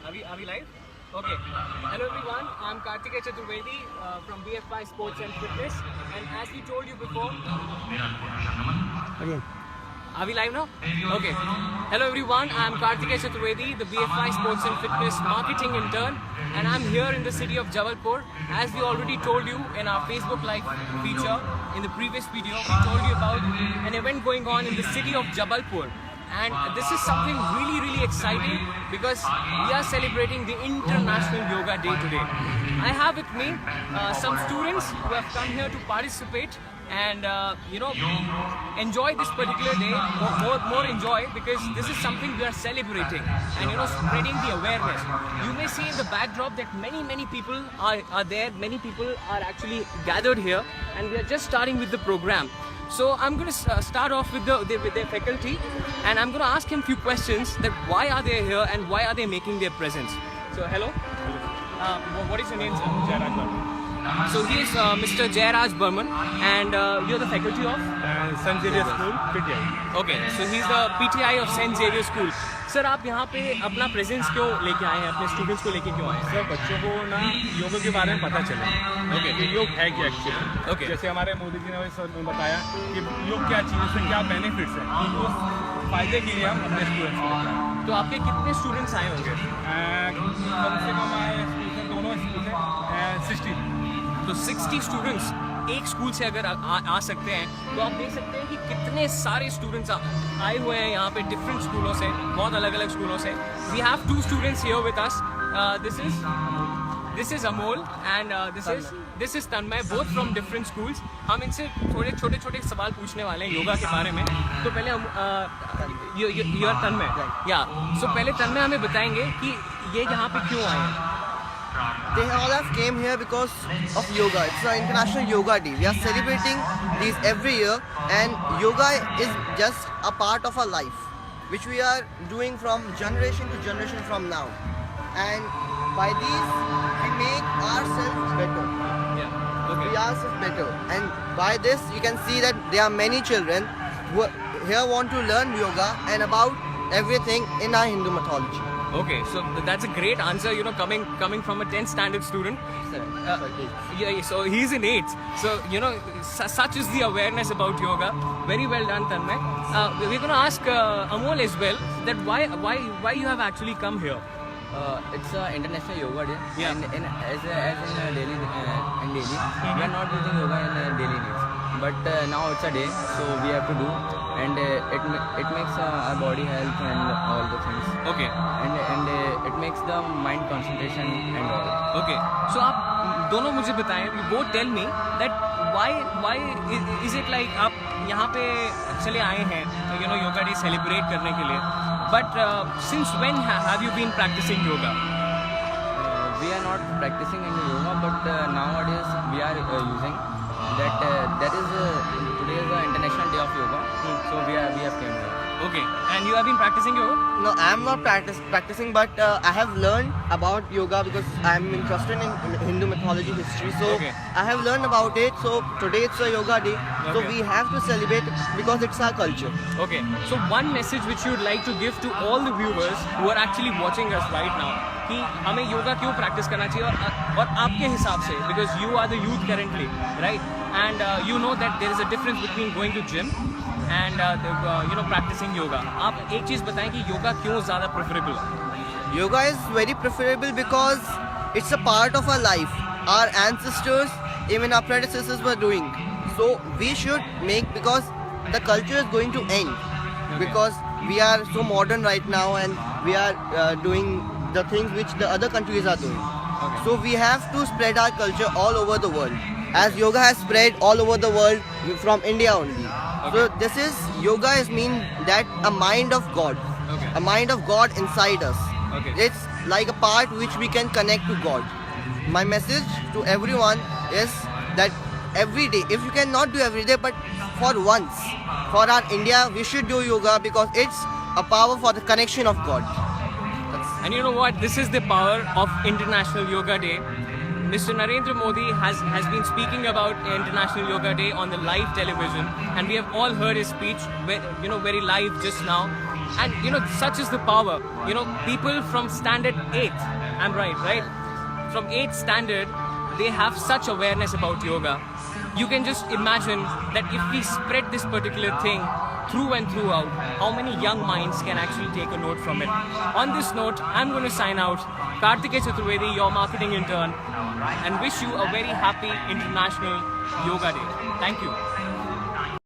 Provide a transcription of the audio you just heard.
Are we live? Okay. Hello everyone, I'm Kartikeya Chaturvedi from BFI Sports and Fitness, and as we told you before, Again. are we live now? Okay. Hello everyone, I'm Kartikeya Chaturvedi, the BFI Sports and Fitness marketing intern, and I'm here in the city of Jabalpur. As we already told you in our Facebook Live feature, in the previous video, we told you about an event going on in the city of Jabalpur. And this is something really exciting because we are celebrating the International Yoga Day today. I have with me some students who have come here to participate and enjoy this particular day, more enjoy, because this is something we are celebrating and spreading the awareness. You may see in the backdrop that many people are there, many people are actually gathered here, and we are just starting with the program. So I'm going to start off with their faculty, and I'm going to ask him a few questions that why are they here and why are they making their presence. So hello, what is your name, sir? Jairaj Burman. So he is Mr. Jairaj Burman, and you're the faculty of? St. Xavier School, PTI. Okay, so he's the PTI of St. Xavier School. Sir आप यहाँ पे अपना presence क्यों लेके आए हैं, अपने students को लेके क्यों आए हैं? सर बच्चों को ना योग के बारे में पता चले Okay. कि योग है क्या एक्चुअली. Okay. जैसे हमारे मोदी जी ने सर बताया कि योग क्या चीज़ है, उससे क्या बेनिफिट्स हैं, उस फायदे के लिए हम अपने स्टूडेंट्स को बताएं. तो आपके कितने स्टूडेंट्स आए होंगे? कम से कम आए स्कूल से, दोनों स्कूल से 60. तो 60 स्टूडेंट्स एक स्कूल से अगर आ सकते हैं, तो आप देख सकते हैं कि कितने सारे स्टूडेंट्स आए हुए हैं यहाँ पे डिफरेंट स्कूलों से, बहुत अलग स्कूलों से. We have 2 students here with us. This is Amol and this is Tanmay, both from different schools. हम इनसे थोड़े छोटे सवाल पूछने वाले हैं योगा के बारे में. तो पहले यू आर तन्मय, या सो पहले तन्मय हमें बताएंगे कि ये यहाँ पे क्यों आए हैं. They all have came here because of yoga. It's an International Yoga Day. We are celebrating these every year, and yoga is just a part of our life, which we are doing from generation to generation from now. And by these, we make ourselves better. Yeah. Okay. We ourselves better. And by this, you can see that there are many children who here want to learn yoga and about everything in our Hindu mythology. Okay, so that's a great answer, coming from a 10th standard student. Yeah, so he's in 8th. So, such is the awareness about yoga. Very well done, Tanmay. We're going to ask Amol as well that why you have actually come here. It's International Yoga Day, Yeah. and as in daily, we are not using yoga in daily needs. But now it's a day, so we have to do, and it makes our body health and all the things. Okay. And it makes the mind concentration and all. Okay. So आप दोनों मुझे बताएं, both tell me that why is it like आप यहाँ पे चले आए हैं, योगा डे सेलिब्रेट करने के लिए, but since when have you been practicing yoga? We are not practicing any yoga, but nowadays we are using that is today is the International Day of Yoga, so we have came here. Okay. And you have been practicing yoga? No, I am not practicing, but I have learned about yoga because I am interested in Hindu mythology history. So Okay. I have learned about it. So today it's a yoga day. So Okay. we have to celebrate because it's our culture. Okay. So one message which you would like to give to all the viewers who are actually watching us right now, कि हमें योगा क्यों practice करना चाहिए, और आपके हिसाब से, because you are the youth currently, right? And you know that there is a difference between going to gym and practicing yoga. आप एक चीज़ बताएं कि योगा क्यों ज़्यादा प्रेफरेबल है? Yoga is very preferable because it's a part of our life. Our ancestors, even our predecessors were doing. So we should make, because the culture is going to end. Because we are so modern right now, and we are doing the things which the other countries are doing. Okay. So we have to spread our culture all over the world. As yoga has spread all over the world from India only. So this is, yoga is mean that a mind of God. Okay. A mind of God inside us. Okay. It's like a part which we can connect to God. My message to everyone is that every day, if you cannot do every day, but for once, for our India, we should do yoga because it's a power for the connection of God. And you know what? This is the power of International Yoga Day. Mr. Narendra Modi has been speaking about International Yoga Day on the live television, and we have all heard his speech, very live just now. And such is the power. People from standard 8th, I'm right? From 8th standard, they have such awareness about yoga. You can just imagine that if we spread this particular thing through and throughout, how many young minds can actually take a note from it. On this note, I'm going to sign out. Kartikeya Chaturvedi, your marketing intern, and wish you a very happy International Yoga Day. Thank you.